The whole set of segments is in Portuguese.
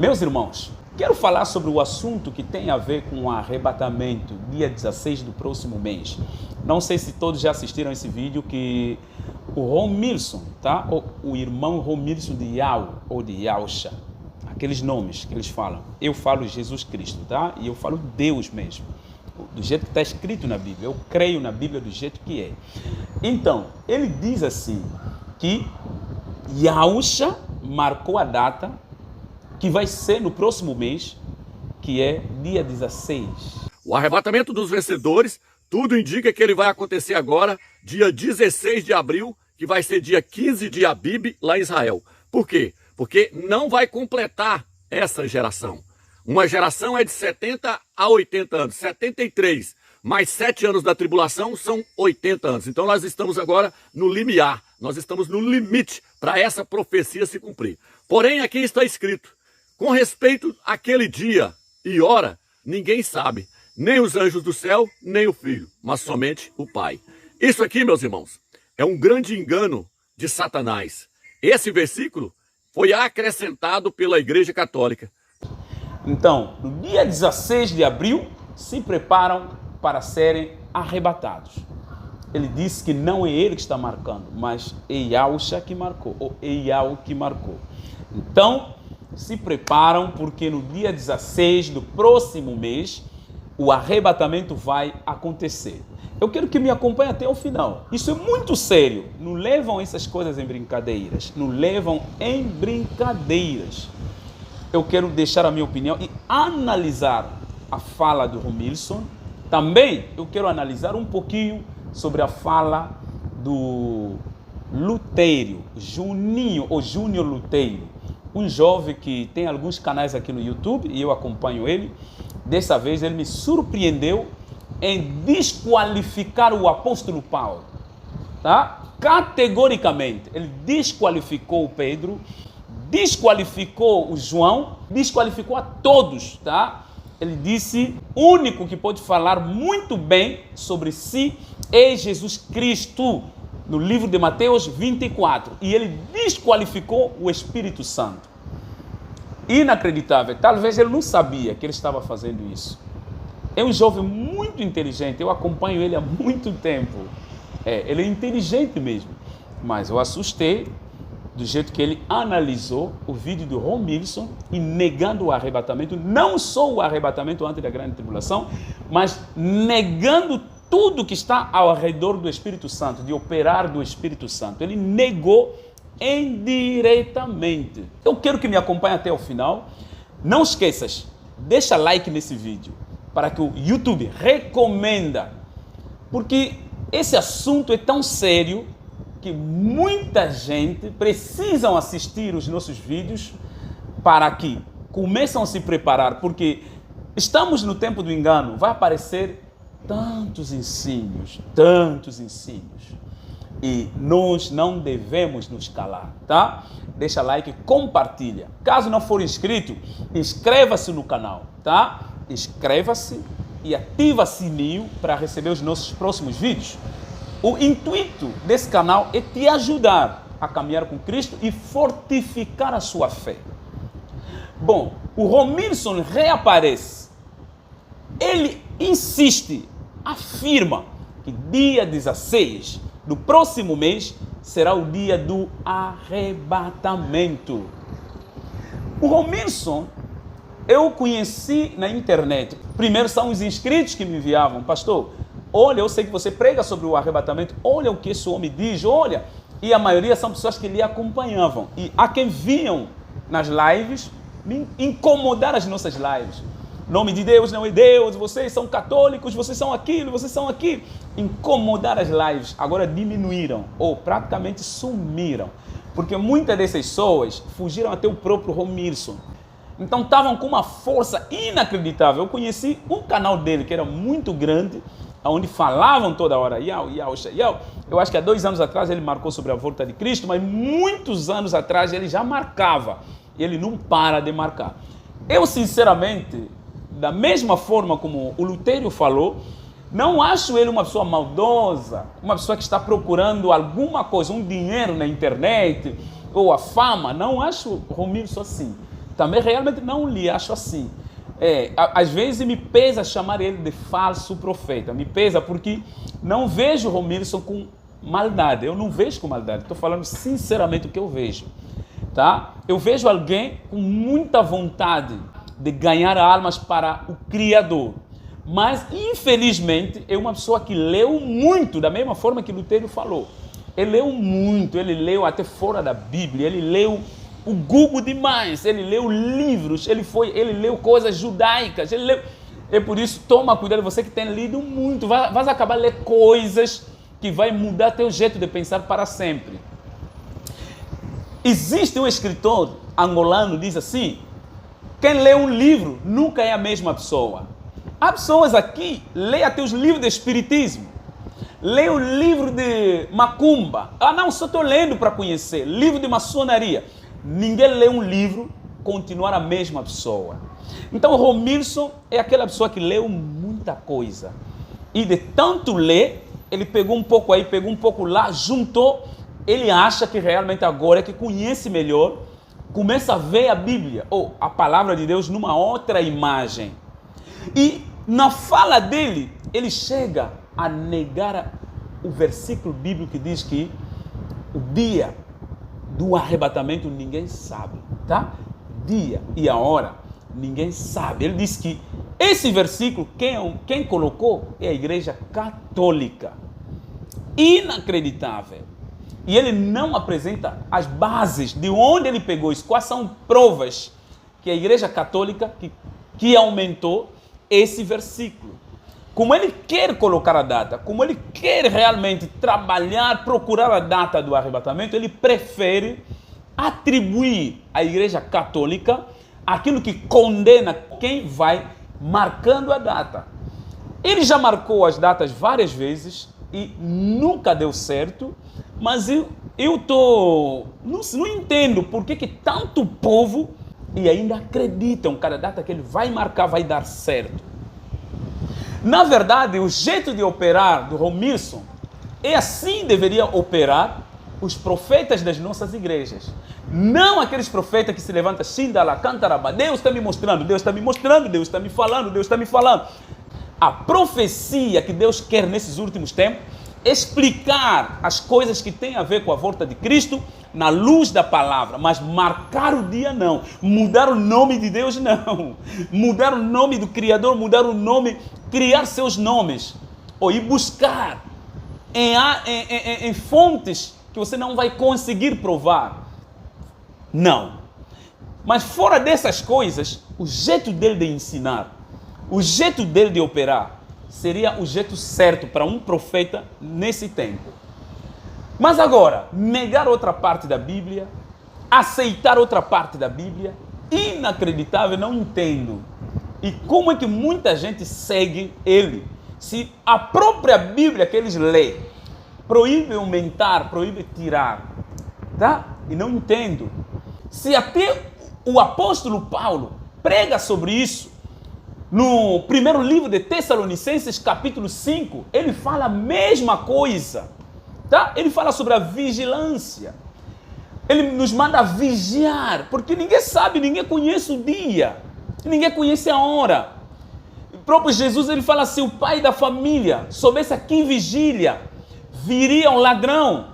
Meus irmãos, quero falar sobre o assunto que tem a ver com o arrebatamento, dia 16 do próximo mês. Não sei se todos já assistiram esse vídeo que o Romilson, tá? O irmão Romilson de Yau ou de Yausha, aqueles nomes que eles falam. Eu falo Jesus Cristo, tá? E eu falo Deus mesmo, do jeito que está escrito na Bíblia. Eu creio na Bíblia do jeito que é. Então, ele diz assim, que Yausha marcou a data que vai ser no próximo mês, que é dia 16. O arrebatamento dos vencedores, tudo indica que ele vai acontecer agora, dia 16 de abril, que vai ser dia 15 de Abib, lá em Israel. Por quê? Porque não vai completar essa geração. Uma geração é de 70 a 80 anos, 73, mais 7 anos da tribulação são 80 anos. Então nós estamos agora no limiar, nós estamos no limite para essa profecia se cumprir. Porém, aqui está escrito, com respeito àquele dia e hora, ninguém sabe, nem os anjos do céu, nem o Filho, mas somente o Pai. Isso aqui, meus irmãos, é um grande engano de Satanás. Esse versículo foi acrescentado pela Igreja Católica. Então, no dia 16 de abril, se preparam para serem arrebatados. Ele disse que não é ele que está marcando, mas é Yausha que marcou, ou Yau que marcou. Então, se preparam porque no dia 16 do próximo mês, o arrebatamento vai acontecer. Eu quero que me acompanhe até o final. Isso é muito sério. Não levam essas coisas em brincadeiras. Não levam em brincadeiras. Eu quero deixar a minha opinião e analisar a fala do Romilson. Também eu quero analisar um pouquinho sobre a fala do Lutério, Juninho ou Júnior Lutério. Um jovem que tem alguns canais aqui no YouTube e eu acompanho ele. Dessa vez ele me surpreendeu em desqualificar o apóstolo Paulo, tá? Categoricamente, ele desqualificou o Pedro, desqualificou o João, desqualificou a todos, tá? Ele disse, o único que pode falar muito bem sobre si é Jesus Cristo, no livro de Mateus 24, e ele desqualificou o Espírito Santo. Inacreditável, talvez ele não sabia que ele estava fazendo isso. É um jovem muito inteligente, eu acompanho ele há muito tempo. Ele é inteligente mesmo, mas eu assustei do jeito que ele analisou o vídeo do Romilson e negando o arrebatamento, não só o arrebatamento antes da grande tribulação, mas negando tudo que está ao redor do Espírito Santo, de operar do Espírito Santo. Ele negou indiretamente. Eu quero que me acompanhe até o final. Não esqueças, deixa like nesse vídeo, para que o YouTube recomenda, porque esse assunto é tão sério que muita gente precisa assistir os nossos vídeos para que começam a se preparar, porque estamos no tempo do engano, vai aparecer tantos ensinos, e nós não devemos nos calar, tá? Deixa like, compartilha. Caso não for inscrito, inscreva-se no canal, tá? Inscreva-se e ativa o sininho para receber os nossos próximos vídeos. O intuito desse canal é te ajudar a caminhar com Cristo e fortificar a sua fé. Bom, o Romilson reaparece. Ele insiste, afirma que dia 16 do próximo mês será o dia do arrebatamento. O Romilson eu conheci na internet. Primeiro são os inscritos que me enviavam, pastor, olha, eu sei que você prega sobre o arrebatamento, olha o que esse homem diz, olha. E a maioria são pessoas que lhe acompanhavam. E há quem vinham nas lives me incomodar as nossas lives. Nome de Deus não é Deus, vocês são católicos, vocês são aquilo, vocês são aquilo. Incomodar as lives, agora diminuíram ou praticamente sumiram. Porque muitas dessas pessoas fugiram até o próprio Romilson. Então estavam com uma força inacreditável. Eu conheci um canal dele que era muito grande, onde falavam toda hora, Yau. Eu acho que há 2 anos atrás ele marcou sobre a volta de Cristo, mas muitos anos atrás ele já marcava. E ele não para de marcar. Eu, sinceramente, da mesma forma como o Lutério falou, não acho ele uma pessoa maldosa, uma pessoa que está procurando alguma coisa, um dinheiro na internet, ou a fama. Não acho o Romilson assim. também realmente não lhe acho assim. Às vezes me pesa chamar ele de falso profeta. Me pesa porque não vejo Romilson com maldade. Eu não vejo com maldade. Estou falando sinceramente o que eu vejo. Tá? Eu vejo alguém com muita vontade de ganhar almas para o Criador. Mas, infelizmente, é uma pessoa que leu muito, da mesma forma que Lutero falou. Ele leu muito, ele leu até fora da Bíblia, ele leu o Google demais, ele leu livros, ele leu coisas judaicas, ele leu... É por isso, toma cuidado, você que tem lido muito, vai acabar ler coisas que vai mudar teu jeito de pensar para sempre. Existe um escritor angolano, diz assim, quem lê um livro nunca é a mesma pessoa. Há pessoas aqui, lê até os livros de espiritismo, lê o livro de macumba. Não, só estou lendo para conhecer, livro de maçonaria. Ninguém lê um livro, continuar a mesma pessoa. Então, Romilson é aquela pessoa que leu muita coisa. E de tanto ler, ele pegou um pouco aí, pegou um pouco lá, juntou. Ele acha que realmente agora é que conhece melhor, começa a ver a Bíblia, ou a palavra de Deus numa outra imagem. E na fala dele, ele chega a negar o versículo bíblico que diz que o dia do arrebatamento ninguém sabe, tá? Dia e a hora ninguém sabe. Ele diz que esse versículo, quem colocou é a Igreja Católica. Inacreditável. E ele não apresenta as bases de onde ele pegou isso. Quais são provas que a Igreja Católica que aumentou esse versículo. Como ele quer colocar a data, como ele quer realmente trabalhar, procurar a data do arrebatamento, ele prefere atribuir à Igreja Católica aquilo que condena quem vai marcando a data. Ele já marcou as datas várias vezes e nunca deu certo, mas eu não entendo por que tanto povo e ainda acreditam que cada data que ele vai marcar vai dar certo. Na verdade, o jeito de operar do Romilson é assim deveria operar os profetas das nossas igrejas. Não aqueles profetas que se levantam assim, da cantaraba, Deus está me mostrando, Deus está me mostrando, Deus está me falando, Deus está me falando. A profecia que Deus quer nesses últimos tempos é explicar as coisas que têm a ver com a volta de Cristo na luz da palavra, mas marcar o dia não, mudar o nome de Deus não, mudar o nome do Criador, mudar o nome, criar seus nomes, ou ir buscar em fontes que você não vai conseguir provar. Não. Mas fora dessas coisas, o jeito dele de ensinar, o jeito dele de operar, seria o jeito certo para um profeta nesse tempo. Mas agora, negar outra parte da Bíblia, aceitar outra parte da Bíblia, inacreditável, não entendo. E como é que muita gente segue ele? Se a própria Bíblia que eles lêem proíbe aumentar, proíbe tirar, tá? E não entendo. Se até o apóstolo Paulo prega sobre isso, no primeiro livro de Tessalonicenses, capítulo 5, ele fala a mesma coisa, tá? Ele fala sobre a vigilância. Ele nos manda vigiar, porque ninguém sabe, ninguém conhece o dia, ninguém conhece a hora. O próprio Jesus, ele fala assim, o pai da família, soubesse a quem vigília, viria um ladrão,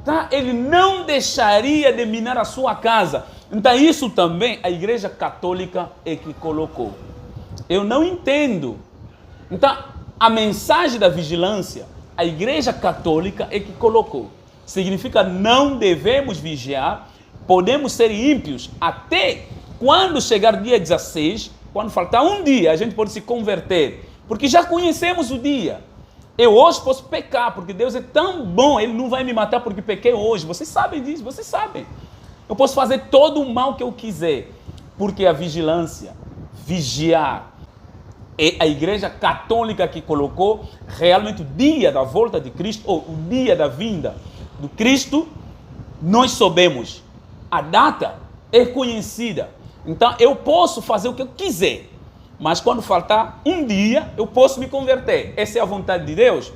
tá? Ele não deixaria de minar a sua casa. Então isso também a Igreja Católica é que colocou. Eu não entendo. Então, a mensagem da vigilância, a Igreja Católica é que colocou. Significa não devemos vigiar, podemos ser ímpios até quando chegar dia 16, quando faltar um dia, a gente pode se converter, porque já conhecemos o dia. Eu hoje posso pecar, porque Deus é tão bom, Ele não vai me matar porque pequei hoje. Vocês sabem disso, vocês sabem. Eu posso fazer todo o mal que eu quiser, porque a vigilância, vigiar, é a Igreja Católica que colocou realmente o dia da volta de Cristo, ou o dia da vinda do Cristo, nós soubemos. A data é conhecida. Então eu posso fazer o que eu quiser, mas quando faltar um dia, eu posso me converter. Essa é a vontade de Deus.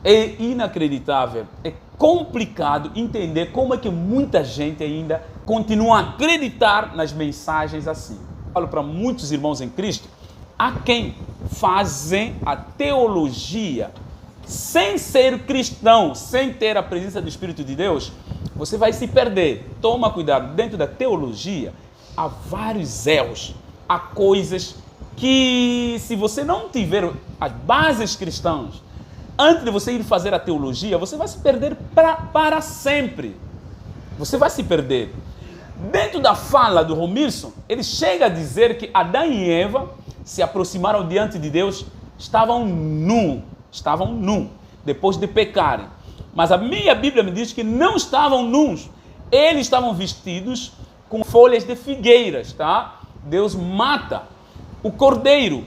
É inacreditável, é complicado entender como é que muita gente ainda continuam a acreditar nas mensagens assim. Falo para muitos irmãos em Cristo, há quem fazem a teologia sem ser cristão, sem ter a presença do Espírito de Deus, você vai se perder. Toma cuidado, dentro da teologia há vários erros, há coisas que se você não tiver as bases cristãs, antes de você ir fazer a teologia, você vai se perder para sempre. Você vai se perder. Dentro da fala do Romilson, ele chega a dizer que Adão e Eva se aproximaram diante de Deus, estavam nus, depois de pecarem. Mas a minha Bíblia me diz que não estavam nus, eles estavam vestidos com folhas de figueiras, tá? Deus mata o cordeiro.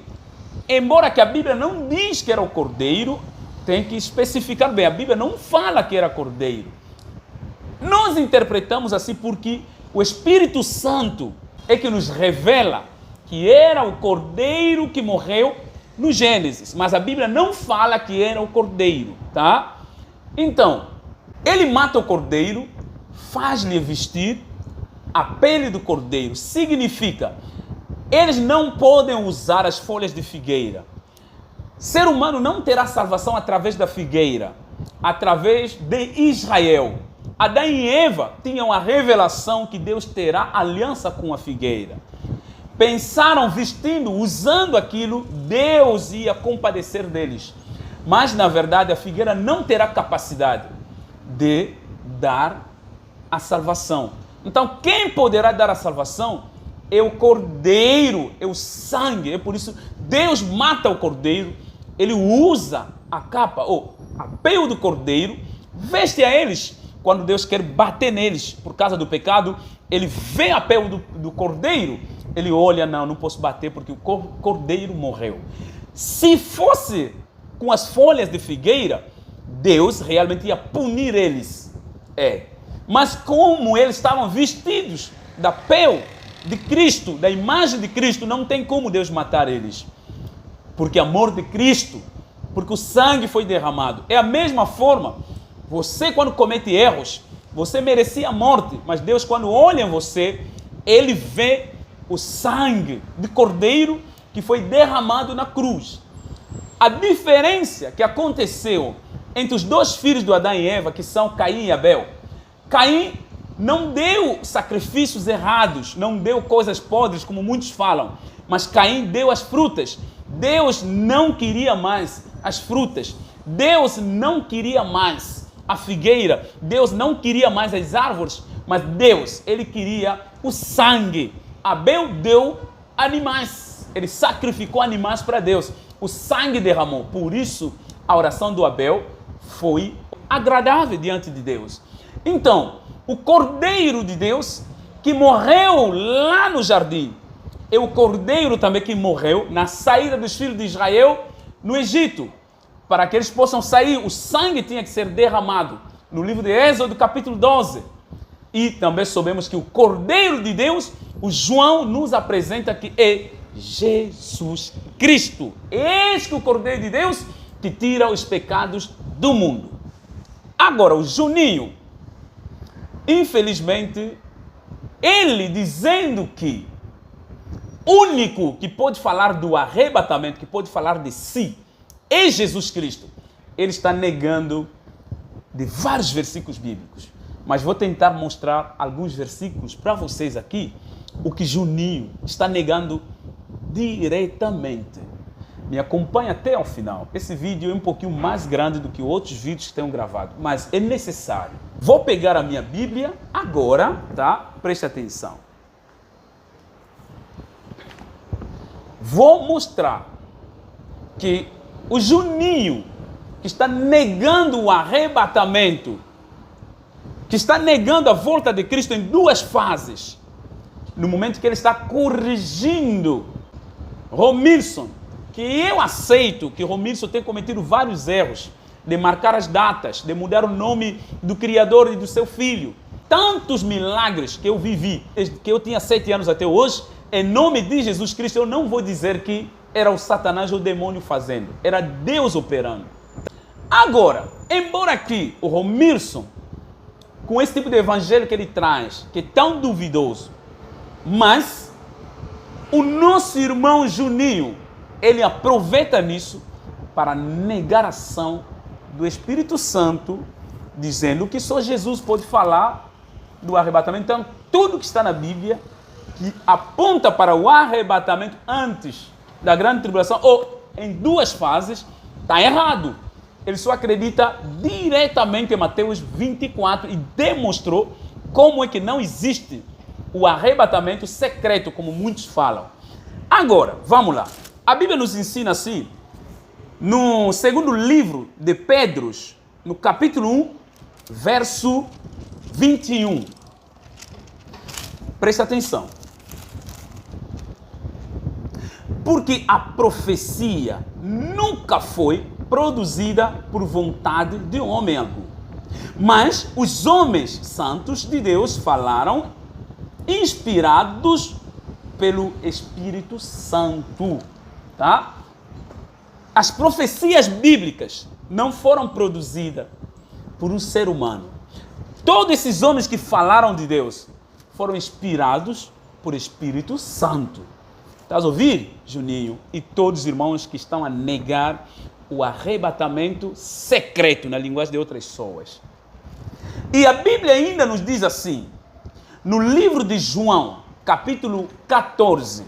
Embora que a Bíblia não diz que era o cordeiro, tem que especificar bem, a Bíblia não fala que era cordeiro. Nós interpretamos assim porque o Espírito Santo é que nos revela que era o cordeiro que morreu no Gênesis, mas a Bíblia não fala que era o cordeiro, tá? Então, ele mata o cordeiro, faz-lhe vestir a pele do cordeiro. Significa, eles não podem usar as folhas de figueira. Ser humano não terá salvação através da figueira, através de Israel. Adão e Eva tinham a revelação que Deus terá aliança com a figueira. Pensaram, vestindo, usando aquilo, Deus ia compadecer deles. Mas, na verdade, a figueira não terá capacidade de dar a salvação. Então, quem poderá dar a salvação é o cordeiro, é o sangue. É por isso Deus mata o cordeiro, ele usa a capa, ou a pele do cordeiro, veste a eles. Quando Deus quer bater neles por causa do pecado, ele vê a pele do cordeiro, ele olha, não posso bater porque o cordeiro morreu. Se fosse com as folhas de figueira, Deus realmente ia punir eles. Mas como eles estavam vestidos da pele de Cristo, da imagem de Cristo, não tem como Deus matar eles. Porque amor de Cristo, porque o sangue foi derramado. É a mesma forma, você quando comete erros, você merecia a morte, mas Deus quando olha em você, ele vê o sangue de cordeiro que foi derramado na cruz. A diferença que aconteceu entre os dois filhos do Adão e Eva, que são Caim e Abel, Caim não deu sacrifícios errados, não deu coisas podres como muitos falam, mas Caim deu as frutas. Deus não queria mais as frutas, Deus não queria mais a figueira, Deus não queria mais as árvores, mas Deus, ele queria o sangue. Abel deu animais, ele sacrificou animais para Deus, o sangue derramou, por isso a oração do Abel foi agradável diante de Deus. Então, o Cordeiro de Deus que morreu lá no jardim, é o Cordeiro também que morreu na saída dos filhos de Israel no Egito. Para que eles possam sair, o sangue tinha que ser derramado. No livro de Êxodo, capítulo 12. E também sabemos que o Cordeiro de Deus, o João nos apresenta que é Jesus Cristo. Eis que o Cordeiro de Deus que tira os pecados do mundo. Agora, o Juninho, infelizmente, ele dizendo que o único que pode falar do arrebatamento, que pode falar de si, é Jesus Cristo. Ele está negando de vários versículos bíblicos. Mas vou tentar mostrar alguns versículos para vocês aqui, o que Juninho está negando diretamente. Me acompanhe até ao final. Esse vídeo é um pouquinho mais grande do que outros vídeos que tenho gravado, mas é necessário. Vou pegar a minha Bíblia agora, tá? Preste atenção. Vou mostrar que o Juninho, que está negando o arrebatamento, que está negando a volta de Cristo em duas fases, no momento que ele está corrigindo Romilson, que eu aceito que Romilson tem cometido vários erros, de marcar as datas, de mudar o nome do Criador e do seu filho. Tantos milagres que eu vivi, desde que eu tinha 7 anos até hoje, em nome de Jesus Cristo, eu não vou dizer que era o Satanás ou o demônio fazendo, era Deus operando. Agora, embora aqui o Romilson com esse tipo de evangelho que ele traz, que é tão duvidoso. Mas o nosso irmão Juninho, ele aproveita nisso para negação do Espírito Santo, dizendo que só Jesus pode falar do arrebatamento. Então, tudo que está na Bíblia que aponta para o arrebatamento antes da grande tribulação, ou em duas fases, está errado. Ele só acredita diretamente em Mateus 24 e demonstrou como é que não existe o arrebatamento secreto, como muitos falam. Agora, vamos lá. A Bíblia nos ensina assim, no segundo livro de Pedro, no capítulo 1, verso 21. Presta atenção. Porque a profecia nunca foi produzida por vontade de homem algum. Mas os homens santos de Deus falaram inspirados pelo Espírito Santo, tá? As profecias bíblicas não foram produzidas por um ser humano. Todos esses homens que falaram de Deus foram inspirados por Espírito Santo. Estás a ouvir, Juninho? E todos os irmãos que estão a negar o arrebatamento secreto, na linguagem de outras pessoas. E a Bíblia ainda nos diz assim, no livro de João, capítulo 14,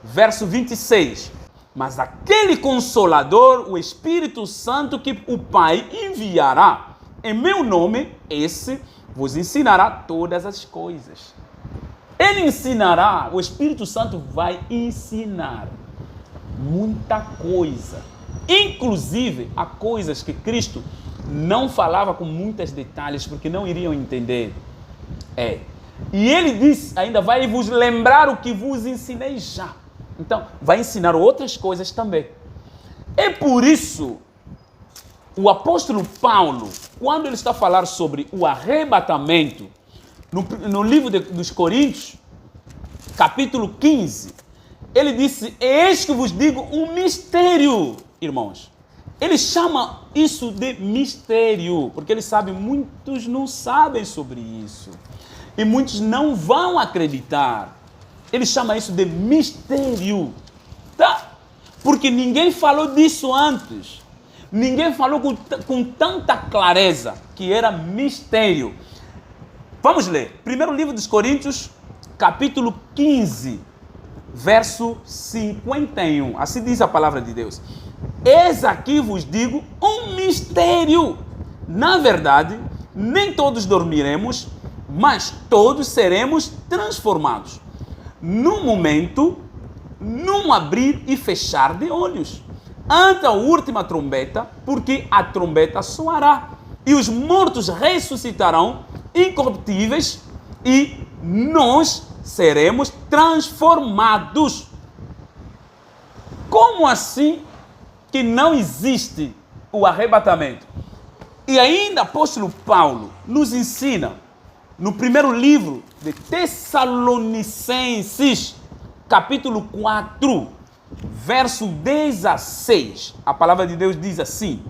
verso 26, mas aquele Consolador, o Espírito Santo, que o Pai enviará em meu nome, esse vos ensinará todas as coisas. Ele ensinará, o Espírito Santo vai ensinar muita coisa. Inclusive, há coisas que Cristo não falava com muitos detalhes, porque não iriam entender. E ele diz, ainda vai vos lembrar o que vos ensinei já. Então, vai ensinar outras coisas também. É por isso, o apóstolo Paulo, quando ele está a falar sobre o arrebatamento, no livro dos Coríntios, capítulo 15, ele disse, eis que vos digo um mistério, irmãos. Ele chama isso de mistério, porque ele sabe, muitos não sabem sobre isso. E muitos não vão acreditar. Ele chama isso de mistério, tá? Porque ninguém falou disso antes. Ninguém falou com tanta clareza que era mistério. Vamos ler. Primeiro livro dos Coríntios, capítulo 15, verso 51. Assim diz a palavra de Deus. Eis aqui vos digo um mistério. Na verdade, nem todos dormiremos, mas todos seremos transformados. Num momento, num abrir e fechar de olhos. Ante a última trombeta, porque a trombeta soará. E os mortos ressuscitarão incorruptíveis e nós seremos transformados. Como assim que não existe o arrebatamento? E ainda o apóstolo Paulo nos ensina no primeiro livro de Tessalonicenses, capítulo 4, verso 16. A palavra de Deus diz assim: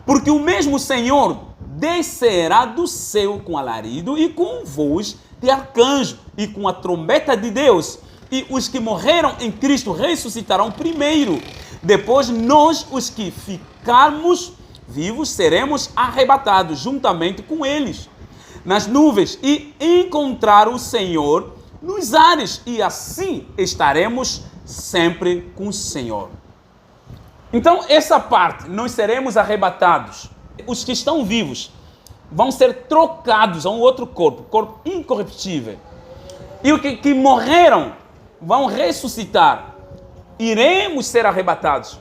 porque o mesmo Senhor descerá do céu com alarido e com voz de arcanjo e com a trombeta de Deus, e os que morreram em Cristo ressuscitarão primeiro. Depois nós, os que ficarmos vivos, seremos arrebatados juntamente com eles nas nuvens e encontrar o Senhor nos ares, e assim estaremos sempre com o Senhor. Então, essa parte, nós seremos arrebatados. Os que estão vivos vão ser trocados a um outro corpo incorruptível. E os que morreram vão ressuscitar. Iremos ser arrebatados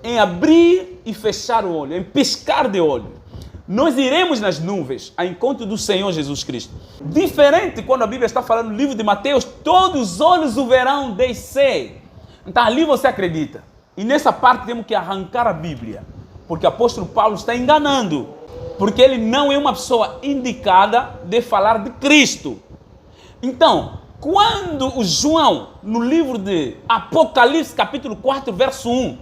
em abrir e fechar o olho, em piscar de olho. Nós iremos nas nuvens ao encontro do Senhor Jesus Cristo. Diferente quando a Bíblia está falando no livro de Mateus, todos os olhos o verão descer. Então ali você acredita. E nessa parte temos que arrancar a Bíblia, porque o apóstolo Paulo está enganando, porque ele não é uma pessoa indicada de falar de Cristo. Então, quando o João, no livro de Apocalipse, capítulo 4, verso 1,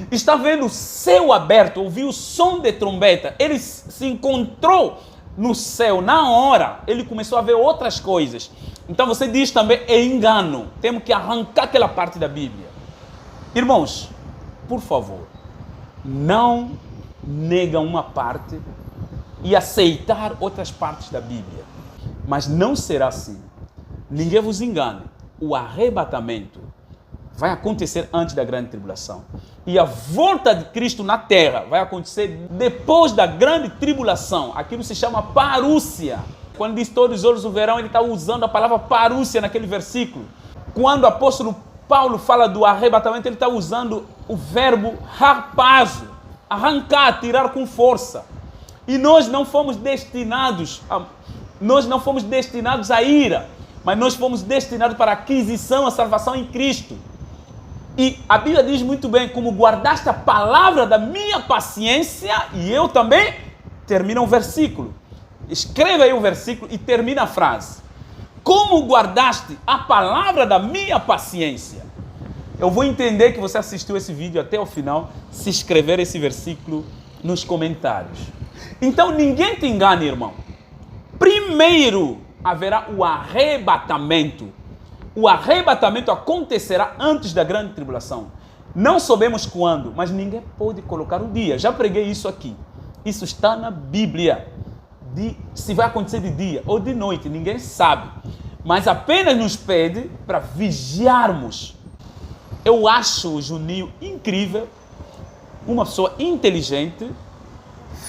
está vendo o céu aberto, ouviu o som de trombeta, ele se encontrou no céu, na hora, ele começou a ver outras coisas. Então você diz também, é engano. Temos que arrancar aquela parte da Bíblia. Irmãos, por favor, não negam uma parte e aceitar outras partes da Bíblia. Mas não será assim. Ninguém vos engane. O arrebatamento vai acontecer antes da grande tribulação. E a volta de Cristo na terra vai acontecer depois da grande tribulação. Aquilo se chama parúcia. Quando diz todos os olhos o verão, ele está usando a palavra parúcia naquele versículo. Quando o apóstolo Paulo fala do arrebatamento, ele está usando o verbo harpazo, arrancar, tirar com força. E nós não fomos destinados a ira, mas nós fomos destinados para a aquisição, a salvação em Cristo. E a Bíblia diz muito bem, como guardaste a palavra da minha paciência, e eu também, termina o versículo. Escreva aí o versículo e termina a frase. Como guardaste a palavra da minha paciência? Eu vou entender que você assistiu esse vídeo até o final, se escrever esse versículo nos comentários. Então ninguém te engane, irmão. Primeiro haverá o arrebatamento. O arrebatamento acontecerá antes da grande tribulação. Não sabemos quando, mas ninguém pode colocar o dia. Já preguei isso aqui. Isso está na Bíblia. Se vai acontecer de dia ou de noite, ninguém sabe. Mas apenas nos pede para vigiarmos. Eu acho o Juninho incrível, uma pessoa inteligente,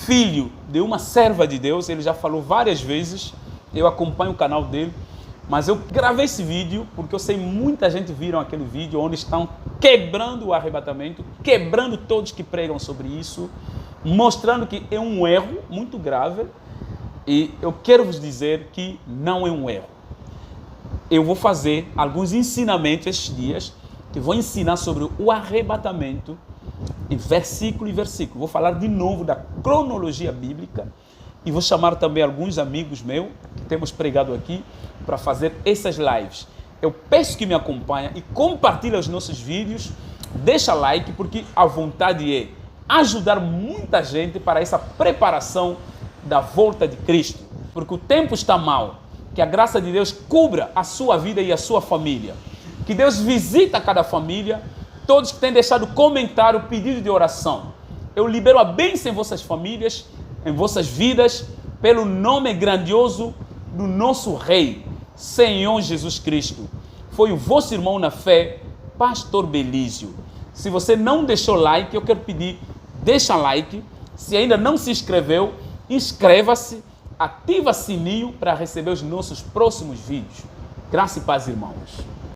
filho de uma serva de Deus. Ele já falou várias vezes, eu acompanho o canal dele. Mas eu gravei esse vídeo porque eu sei muita gente viram aquele vídeo onde estão quebrando o arrebatamento, quebrando todos que pregam sobre isso, mostrando que é um erro muito grave. E eu quero vos dizer que não é um erro. Eu vou fazer alguns ensinamentos estes dias, que vou ensinar sobre o arrebatamento, em versículo e versículo. Vou falar de novo da cronologia bíblica e vou chamar também alguns amigos meus, que temos pregado aqui, para fazer essas lives. Eu peço que me acompanhe e compartilhe os nossos vídeos, deixa like, porque a vontade é ajudar muita gente para essa preparação da volta de Cristo, porque o tempo está mau. Que a graça de Deus cubra a sua vida e a sua família. Que Deus visita cada família, todos que têm deixado comentário, pedido de oração. Eu libero a bênção em vossas famílias, em vossas vidas, pelo nome grandioso do nosso Rei, Senhor Jesus Cristo. Foi o vosso irmão na fé, Pastor Belísio. Se você não deixou like, eu quero pedir, deixa like. Se ainda não se inscreveu, inscreva-se, ativa o sininho para receber os nossos próximos vídeos. Graça e paz, irmãos.